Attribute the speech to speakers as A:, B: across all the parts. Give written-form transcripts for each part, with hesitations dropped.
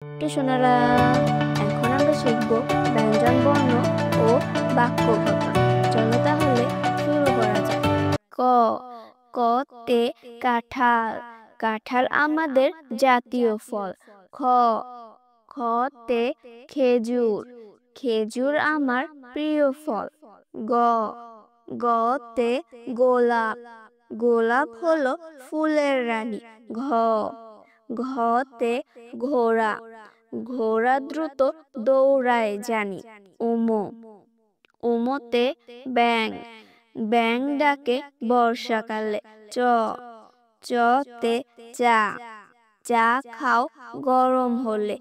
A: সোনারা, এখন আমরা শিখব ব্যঞ্জন বর্ণ ও বাক্য গঠন। চলো তাহলে শুরু করা যাক। ক কতে কাঁঠাল। কাঁঠাল আমাদের জাতীয় ফল। খ খতে খেজুর। খেজুর আমার প্রিয় ফল। গ গতে গোলাপ। গোলাপ হলো ফুলের রানী। ঘ ঘতে ঘোড়া। ঘোড়া দ্রুত দৌড়ায় জানি। উমতে ব্যাঙ। ব্যাঙ ডাকে বর্ষাকালে। চতে চা। চা খাও গরম হলে।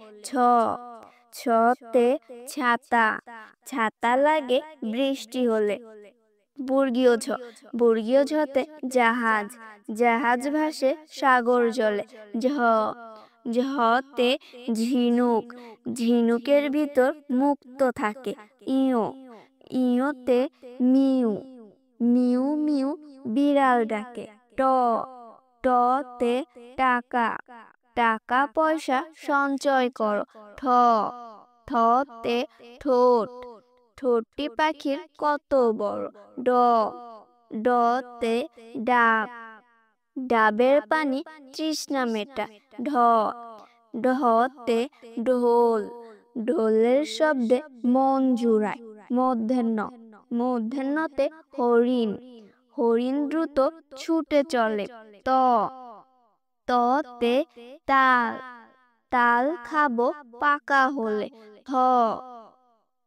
A: ছতে ছাতা। ছাতা লাগে বৃষ্টি হলে। বর্গীয় ঝ। বর্গীয় ঝতে জাহাজ। জাহাজ ভাসে সাগর জলে। ঝতে ঝিনুক। ঝিনুকের ভিতর মুক্ত থাকে। ইয়তে মিউ। মিউ মিউ বিড়াল ডাকে। টতে টাকা। টাকা পয়সা সঞ্চয় করো। ঠতে ঠোঁট। ঠোঁটটি পাখির কত বড়। ডতে ডাব। ডাবের পানি তৃষ্ণা মেটা। ঢতে ঢোল। ঢোলের শব্দে মন জুড়ায়। মূর্ধন্যতে হরিণ। হরিণ দ্রুত ছুটে চলে। ততে তাল। তাল খাবো পাকা হলে।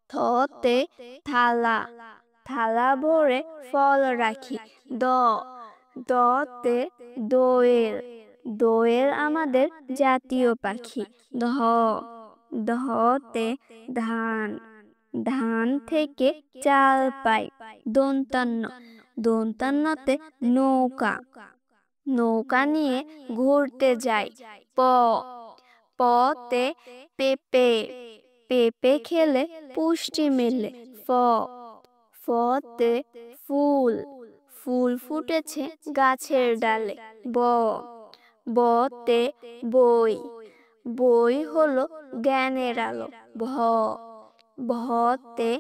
A: থতে থালা। থালা ভরে ফল রাখি। দতে দোয়েল। দোয়েল আমাদের জাতীয় পাখি। ধতে ধান। ধান থেকে চাল পাই। দন্তান্নতে নৌকা। নৌকা নিয়ে ঘুরতে যাই। পতে পেঁপে। পেঁপে খেলে পুষ্টি মেলে। ফতে ফুল। ফুল ফুটেছে গাছের ডালে। বতে বই। বই হলো জ্ঞানের আলো। ভতে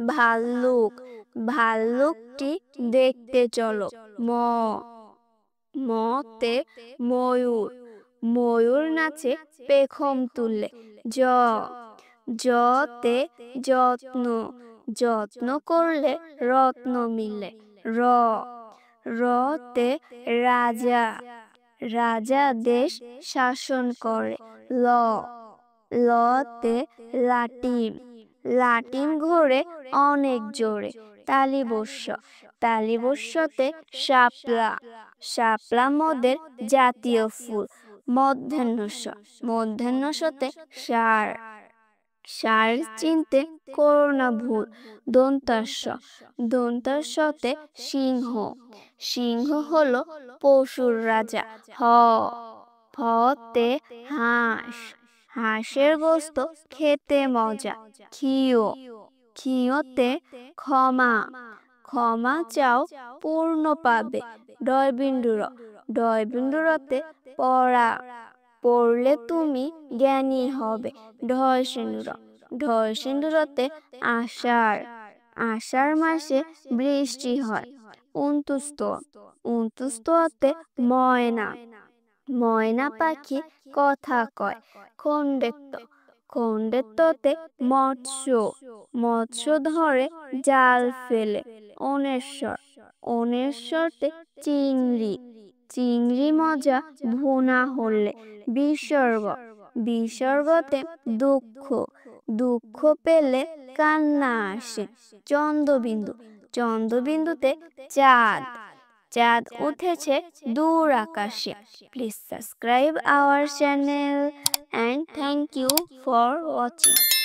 A: ভাল্লুক। ভাল্লুকটি দেখতে চলো। মতে ময়ূর। ময়ূর নাচে পেখম তুলে। যতে যত্ন। যত্ন করলে রত্ন মিলে। রতে রাজা। রাজা দেশ শাসন করে। লতে লাটিম। লাটিম ঘোরে অনেক জোরে। তালিবস্য। তালিবস্যতে শাপলা। শাপলা মোদের জাতীয় ফুল। মধ্যাহ্নস্য। মধ্যাহ্নস্যতে ষাঁড়। ষাঁড় চিনতে করো না ভুল। দন্তাস্য। দন্তাস্যতে সিংহ। সিংহ হলো পশুর রাজা। ফতে হাঁস। হাঁসের গোস্ত খেতে মজা। ক্ষিয়তে ক্ষমা। ক্ষমা চাও পূর্ণ পাবে। ডয়বিন্দুর। ডয়বিন্দুরতে পড়া। পড়লে তুমি জ্ঞানী হবে। ঢয়সিন্দুর। ঢয়সিন্দুরতে আষাঢ়। আষাঢ় মাসে বৃষ্টি হয়। উনতুস্ততে ময়না। ময়না পাখি কথা কয়। খন্ডেত্ব। খন্ডেত্বতে মৎস্য। মৎস্য ধরে জাল ফেলে। অনেশ্বর। অনেশ্বরতে চিংড়ি। চিংড়ি মজা ভুনা হলে। বিসর্গ। বিসর্গতে দুঃখ। দুঃখ পেলে কান্না আসে। চন্দ্রবিন্দু। চন্দ্রবিন্দুতে চাঁদ। চাঁদ উঠেছে দূর আকাশে। Please subscribe our channel and thank you for watching.